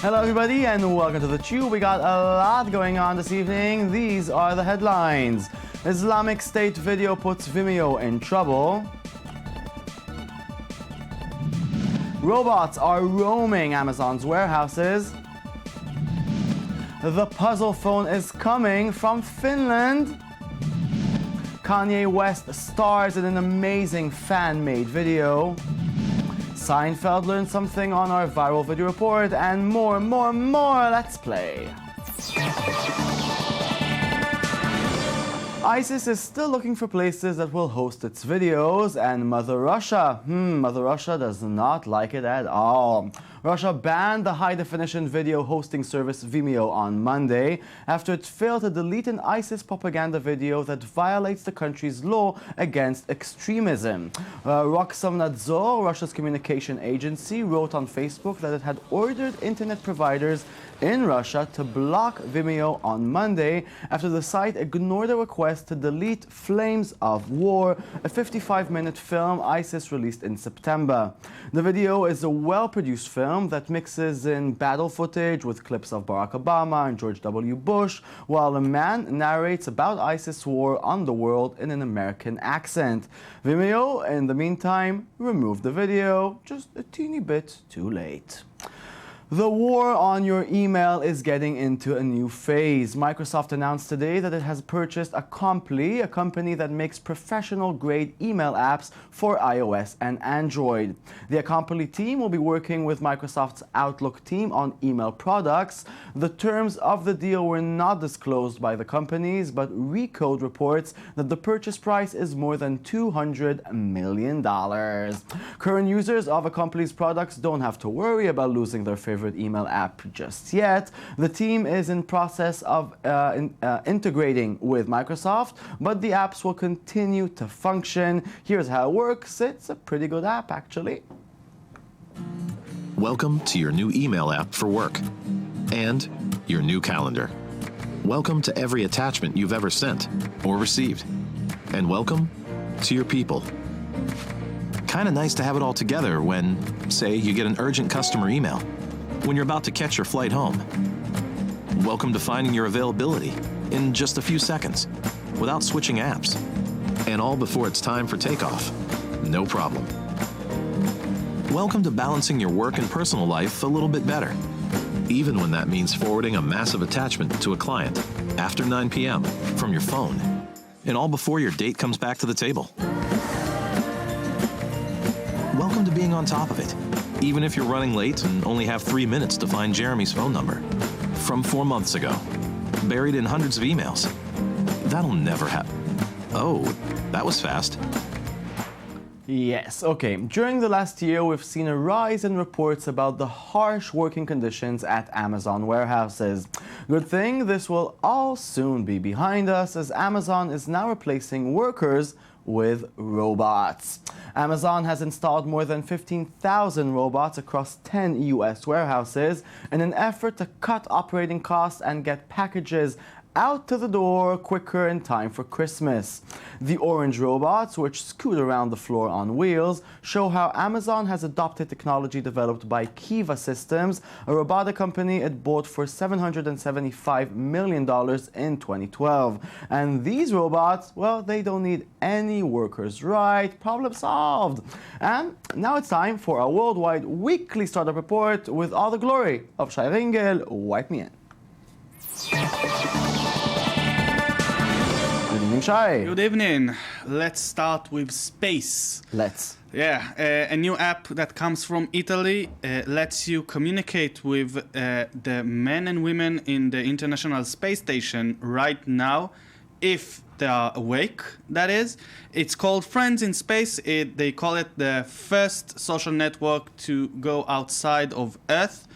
Hello everybody and welcome to The Tube. We got a lot going on this evening. These are the headlines. Islamic State video puts Vimeo in trouble. Robots are roaming Amazon's warehouses. The puzzle phone is coming from Finland. Kanye West stars in an amazing fan-made video. Seinfeld learned something on our viral video report, and more. Let's play. ISIS is still looking for places that will host its videos, and Mother Russia does not like it at all. Russia banned the high-definition video hosting service Vimeo on Monday after it failed to delete an ISIS propaganda video that violates the country's law against extremism. Roskomnadzor, Russia's communication agency, wrote on Facebook that it had ordered internet providers in Russia to block Vimeo on Monday after the site ignored a request to delete Flames of War, a 55-minute film ISIS released in September. The video is a well-produced film that mixes in battle footage with clips of Barack Obama and George W. Bush, while a man narrates about ISIS war on the world in an American accent. Vimeo, in the meantime, removed the video just a teeny bit too late. The war on your email is getting into a new phase. Microsoft announced today that it has purchased Acompli, a company that makes professional-grade email apps for iOS and Android. The Acompli team will be working with Microsoft's Outlook team on email products. The terms of the deal were not disclosed by the companies, but Recode reports that the purchase price is more than $200 million. Current users of Acompli's products don't have to worry about losing their favorite email app just yet. The team is in process of integrating with Microsoft, but the apps will continue to function. Here's how it works. It's a pretty good app, actually. Welcome to your new email app for work and your new calendar. Welcome to every attachment you've ever sent or received. And welcome to your people. Kind of nice to have it all together when, say, you get an urgent customer email. When you're about to catch your flight home. Welcome to finding your availability in just a few seconds without switching apps. And all before it's time for takeoff. No problem. Welcome to balancing your work and personal life a little bit better, even when that means forwarding a massive attachment to a client after 9 p.m. from your phone, and all before your date comes back to the table. Welcome to being on top of it, even if you're running late and only have 3 minutes to find Jeremy's phone number from 4 months ago, buried in hundreds of emails. That'll never happen. Oh, that was fast. Yes, okay. During the last year, we've seen a rise in reports about the harsh working conditions at Amazon warehouses. Good thing this will all soon be behind us, as Amazon is now replacing workers with robots. Amazon has installed more than 15,000 robots across 10 U.S. warehouses in an effort to cut operating costs and get packages out to the door quicker in time for Christmas. The orange robots, which scoot around the floor on wheels, show how Amazon has adopted technology developed by Kiva Systems, a robotic company it bought for $775 million in 2012. And these robots, well, they don't need any workers, right? Problem solved. And now it's time for our worldwide weekly startup report with all the glory of Shai Ringel. Wipe me in. Good evening, Shai. Good evening. Let's start with space. Yeah, a new app that comes from Italy lets you communicate with the men and women in the International Space Station right now, if they are awake, that is. It's called Friends in Space. They call it the first social network to go outside of Earth.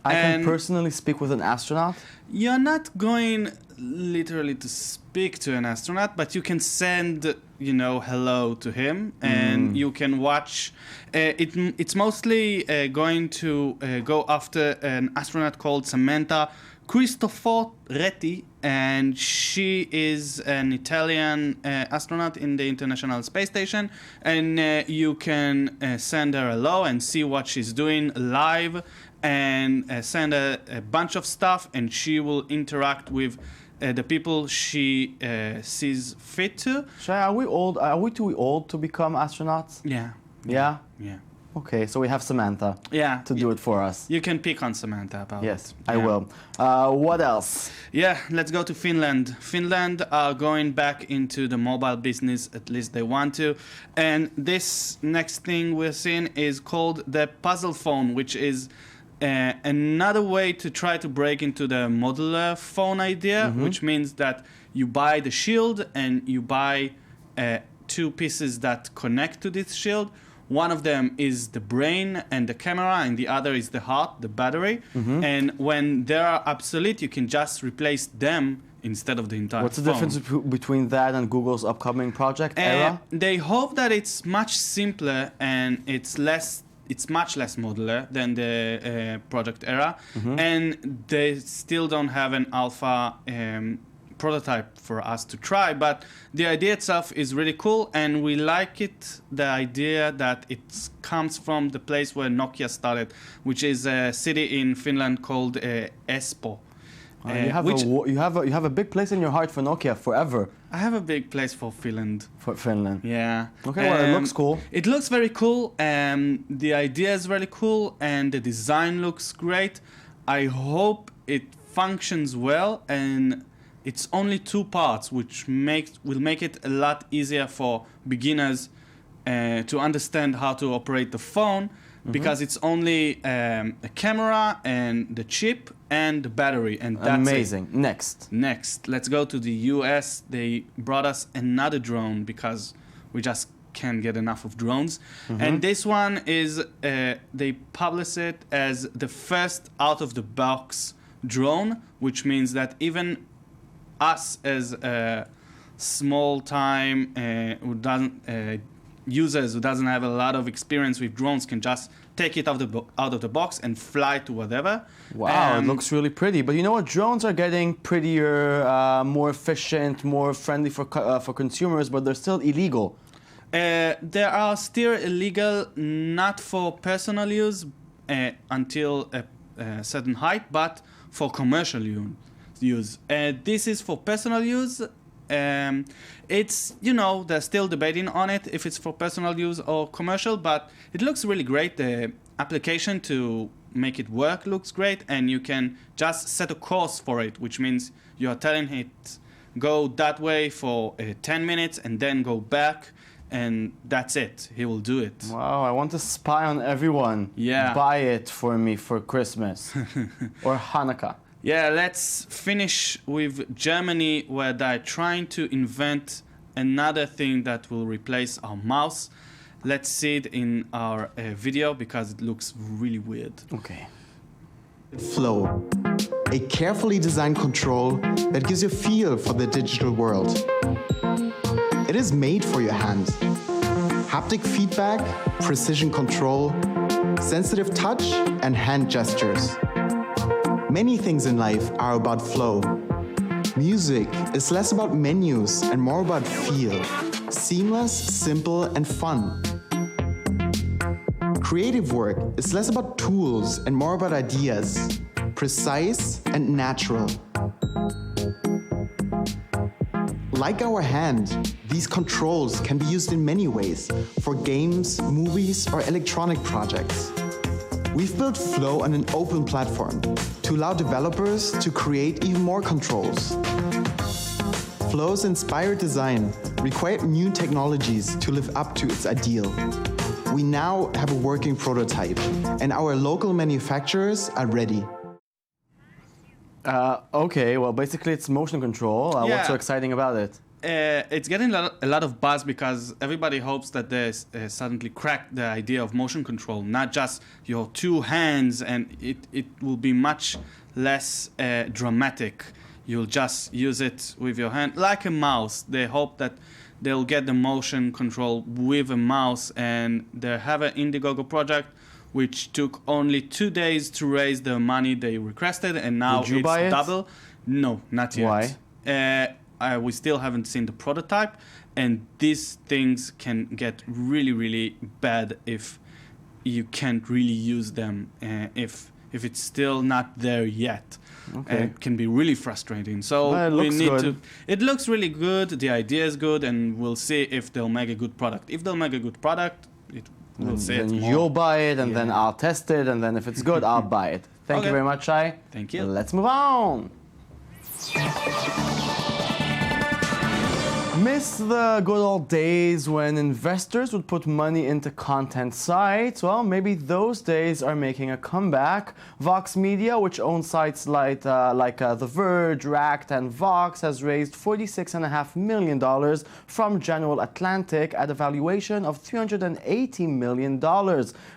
I can personally speak with an astronaut? You're not going literally to speak to an astronaut, but you can send, hello to him, and you can watch. It's mostly going to go after an astronaut called Samantha Cristoforetti, and she is an Italian astronaut in the International Space Station, and you can send her hello and see what she's doing live, and send a bunch of stuff, and she will interact with the people she sees fit to. Shai, are we old? Are we too old to become astronauts? Yeah. Yeah? Yeah. Okay, so we have Samantha to do it for us. You can pick on Samantha about Yes, it. I will. What else? Yeah, let's go to Finland. Finland are going back into the mobile business, at least they want to. And this next thing we're seeing is called the puzzle phone, which is another way to try to break into the modular phone idea, which means that you buy the shield and you buy two pieces that connect to this shield. One of them is the brain and the camera, and the other is the heart, the battery. And when they are obsolete, you can just replace them instead of the entire What's the phone. difference between that and Google's upcoming project, Era? They hope that it's much simpler and it's much less modular than the Project Era, and they still don't have an alpha prototype for us to try, but the idea itself is really cool, and we like it, the idea that it comes from the place where Nokia started, which is a city in Finland called Espoo. You have a big place in your heart for Nokia forever. I have a big place for Finland. For Finland. Yeah. Okay, well, it looks cool. It looks very cool. The idea is really cool, and the design looks great. I hope it functions well, and it's only two parts, which will make it a lot easier for beginners to understand how to operate the phone, because it's only a camera and the chip and the battery, and that's amazing. It. Next, let's go to the US. They brought us another drone because we just can't get enough of drones. And this one is, they publish it as the first out-of-the-box drone, which means that even us as small-time users who doesn't have a lot of experience with drones can just take it out of the box and fly to whatever. Wow, it looks really pretty. But you know what? Drones are getting prettier, more efficient, more friendly for consumers, but they're still illegal. They are still illegal, not for personal use until a certain height, but for commercial use. This is for personal use. It's, they're still debating on it if it's for personal use or commercial, but it looks really great. The application to make it work looks great, and you can just set a course for it, which means you are telling it go that way for 10 minutes and then go back, and that's it. He will do it. Wow, I want to spy on everyone. Yeah. Buy it for me for Christmas or Hanukkah. Yeah, let's finish with Germany, where they're trying to invent another thing that will replace our mouse. Let's see it in our video because it looks really weird. Okay. Flow, a carefully designed control that gives you a feel for the digital world. It is made for your hand. Haptic feedback, precision control, sensitive touch, and hand gestures. Many things in life are about flow. Music is less about menus and more about feel. Seamless, simple, and fun. Creative work is less about tools and more about ideas. Precise and natural. Like our hand, these controls can be used in many ways for games, movies, or electronic projects. We've built Flow on an open platform to allow developers to create even more controls. Flow's inspired design required new technologies to live up to its ideal. We now have a working prototype, and our local manufacturers are ready. Okay, well, basically it's motion control. What's so exciting about it? It's getting a lot of buzz because everybody hopes that they suddenly crack the idea of motion control, not just your two hands, and it will be much less dramatic. You'll just use it with your hand, like a mouse. They hope that they'll get the motion control with a mouse, and they have an Indiegogo project which took only 2 days to raise the money they requested, and now Did you buy it? double. No, not yet. Why? We still haven't seen the prototype, and these things can get really, really bad if you can't really use them, if if it's still not there yet. Okay. It can be really frustrating. So But it we looks need good. to. It looks really good. The idea is good, and we'll see if they'll make a good product. If they'll make a good product, we'll see it Then more. you'll buy it, and then Yeah. I'll test it, and then if it's good, I'll buy it. Thank you Okay. very much, Shai. Thank you. Let's move on. Miss the good old days when investors would put money into content sites? Well, maybe those days are making a comeback. Vox Media, which owns sites like The Verge, Racked, and Vox, has raised $46.5 million from General Atlantic at a valuation of $380 million.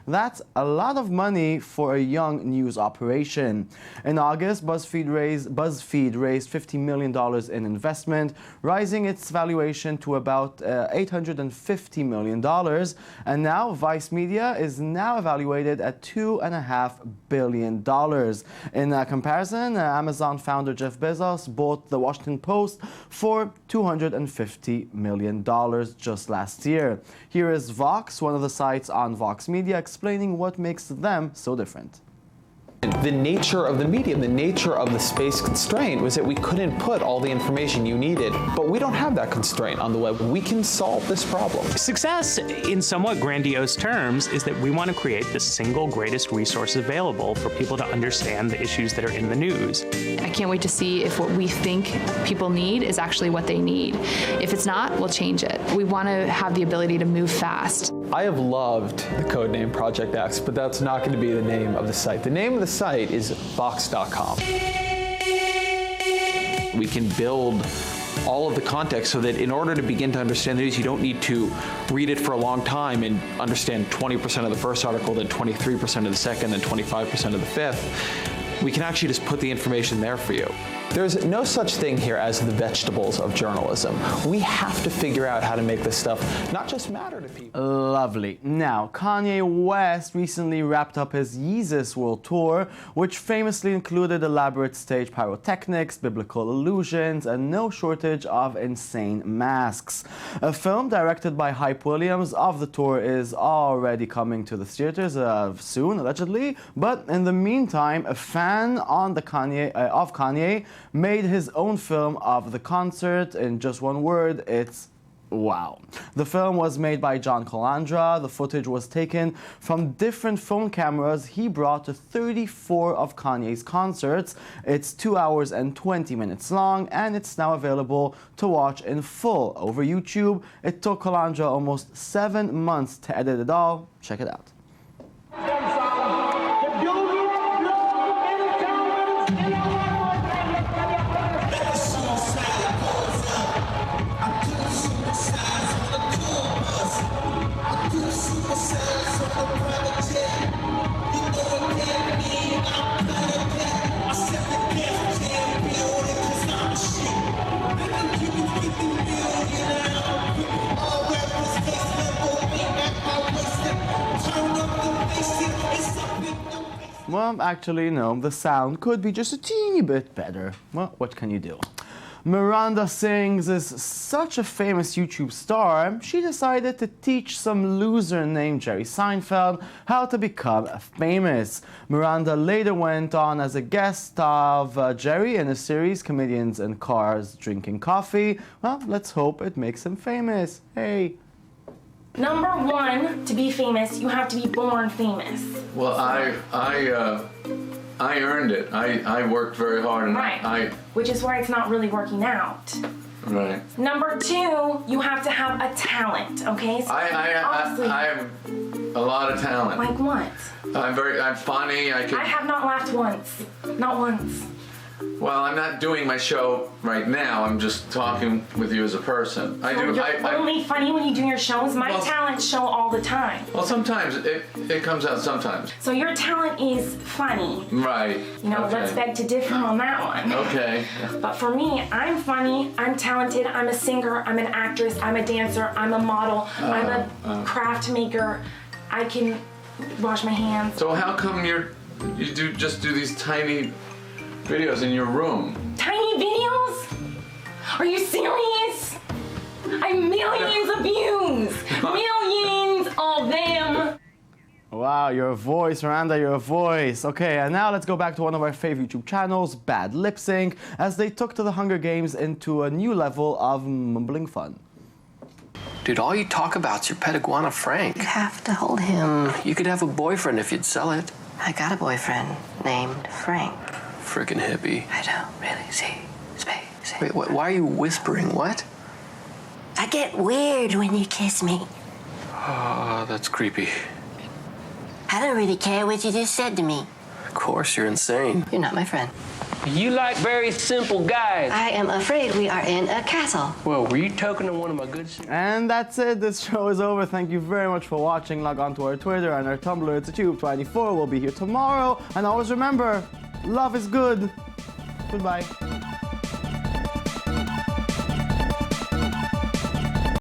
That's a lot of money for a young news operation. In August, BuzzFeed raised $50 million in investment, rising its valuation to about $850 million. And now Vice Media is now evaluated at $2.5 billion. In comparison, Amazon founder Jeff Bezos bought the Washington Post for $250 million just last year. Here is Vox, one of the sites on Vox Media, explaining what makes them so different. The nature of the medium, the nature of the space constraint was that we couldn't put all the information you needed, but we don't have that constraint on the web. We can solve this problem. Success, in somewhat grandiose terms, is that we want to create the single greatest resource available for people to understand the issues that are in the news. I can't wait to see if what we think people need is actually what they need. If it's not, we'll change it. We want to have the ability to move fast. I have loved the codename Project X, but that's not going to be the name of the site. The name of the site is Vox.com. We can build all of the context so that in order to begin to understand the news, you don't need to read it for a long time and understand 20% of the first article, then 23% of the second, then 25% of the fifth. We can actually just put the information there for you. There's no such thing here as the vegetables of journalism. We have to figure out how to make this stuff not just matter to people. Lovely. Now, Kanye West recently wrapped up his Yeezus World Tour, which famously included elaborate stage pyrotechnics, biblical allusions, and no shortage of insane masks. A film directed by Hype Williams of the tour is already coming to the theaters soon, allegedly. But in the meantime, a fan of Kanye made his own film of the concert. In just one word, it's wow. The film was made by John Calandra. The footage was taken from different phone cameras he brought to 34 of Kanye's concerts. It's 2 hours and 20 minutes long, and it's now available to watch in full over YouTube. It took Calandra almost 7 months to edit it all. Check it out. Well, actually, no, the sound could be just a teeny bit better. Well, what can you do? Miranda Sings is such a famous YouTube star, she decided to teach some loser named Jerry Seinfeld how to become famous. Miranda later went on as a guest of Jerry in a series, Comedians in Cars Drinking Coffee. Well, let's hope it makes him famous. Hey. Number one, to be famous, you have to be born famous. Well, I earned it. I worked very hard, and right. Which is why it's not really working out. Right. Number two, you have to have a talent. Okay. So I have a lot of talent. Like what? I'm funny. I have not laughed once. Not once. Well, I'm not doing my show right now. I'm just talking with you as a person. You're only funny when you do your shows. My talents show all the time. Well, sometimes it comes out sometimes. So your talent is funny. Right. You know, okay. Let's beg to differ on that one. Okay. But for me, I'm funny, I'm talented, I'm a singer, I'm an actress, I'm a dancer, I'm a model, I'm a craft maker. I can wash my hands. So how come you just do these tiny videos in your room? Tiny videos? Are you serious? I have millions of views! Millions of them! Wow, your voice, Miranda, your voice. Okay, and now let's go back to one of our favorite YouTube channels, Bad Lip Sync, as they took to the Hunger Games into a new level of mumbling fun. Dude, all you talk about's your pet iguana, Frank. You have to hold him. You could have a boyfriend if you'd sell it. I got a boyfriend named Frank. Frickin' hippie. I know, really. See. Wait, why are you whispering? What? I get weird when you kiss me. Oh, that's creepy. I don't really care what you just said to me. Of course, you're insane. You're not my friend. You like very simple guys. I am afraid we are in a castle. Well, were you talking to one of my good... And that's it. This show is over. Thank you very much for watching. Log on to our Twitter and our Tumblr. It's Tube24. We'll be here tomorrow. And always remember, love is good. Goodbye.